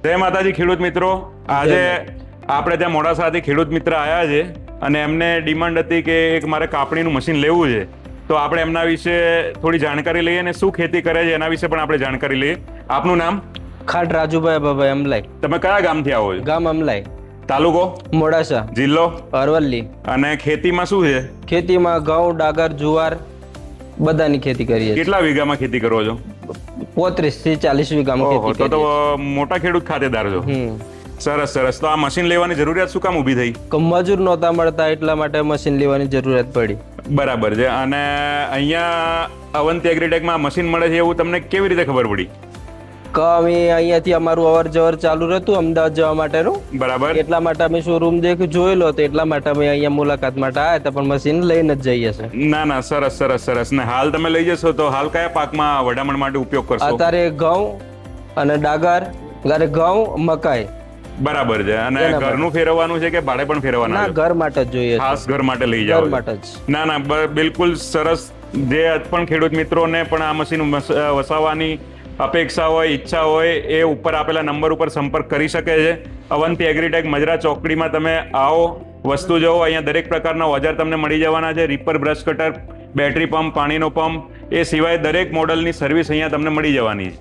જય માતાજી ખેડૂત મિત્રો, આજે આપણે ત્યાં મોડાસાથી ખેડૂત મિત્ર આવ્યા છે અને એમને ડિમાન્ડ હતી કે એક મારે કાપણીનું મશીન લેવું છે, તો આપણે એમના વિશે થોડી જાણકારી લઈએ અને શું ખેતી કરે છે એના વિશે પણ આપણે જાણકારી લઈએ. આપનું નામ? ખાટ રાજુભાઈ બાભાઈ અમલાઈ. તમે કયા ગામથી આવો છો? ગામ અમલાઈ, તાલુકો મોડાસા, જિલ્લો અરવલ્લી. અને ખેતીમાં શું છે? ખેતીમાં ઘઉં, ડાંગર, જુવાર બધાની ખેતી કરીએ છીએ. કેટલા વીઘામાં ખેતી કરો છો? 35 થી 40 વીઘામાં ઓહો, ખેતી તો કરીએ. મોટા ખેડૂત ખાતેદાર છો. હમ. સરસ સરસ. તો આ મશીન લેવાની જરૂરિયાત શું કામ ઊભી થઈ? મજૂર નહોતા મળતા એટલા માટે મશીન લેવાની જરૂરિયાત પડી. બરાબર છે. અને અહીંયા અવંતી એગ્રીટેકમાં મશીન મળે છે એવું તમને કેવી રીતે ખબર પડી? અમે અહીંયાથી અમારું અવર જવર ચાલુ રહેતું અમદાવાદ જવા માટેનું. બરાબર. એટલા માટે અમે શોરૂમ જોયેલો હતો, એટલા માટે અમે અહીંયા મુલાકાત માટે આવ્યા હતા, પણ મશીન લઈને જ જઈએ છે. ના ના, સરસ સરસ સરસ. ને હાલ તમે લઈ જશો તો હાલ કયા પાકમાં વડામણ માટે ઉપયોગ કરશો? અત્યારે ઘઉં અને ડાંગર, અત્યારે ઘઉં, મકાઈ. બરાબર છે. અને ઘરનું ફેરવવાનું છે કે ભાડે પણ ફેરવવાનું? ના, ઘર માટે જ જોઈએ છે. ખાસ ઘર માટે લઈ જાવ? ઘર માટે જ. ના ના, બિલકુલ સરસ. જે પણ ખેડૂત મિત્રોને પણ આ મશીન વસાવવાની અપેક્ષા હોય, ઈચ્છા હોય, એ ઉપર આપેલા નંબર ઉપર સંપર્ક કરી શકે છે. અવંતી એગ્રીટેક મજરા ચોકડીમાં તમે આવો, વસ્તુ જોવો. અહીંયા દરેક પ્રકારના ઓજાર તમને મળી જવાના છે. Reaper, brush cutter, battery pump, પાણીનો પંપ, એ સિવાય દરેક મોડલની સર્વિસ અહીંયા તમને મળી જવાની છે.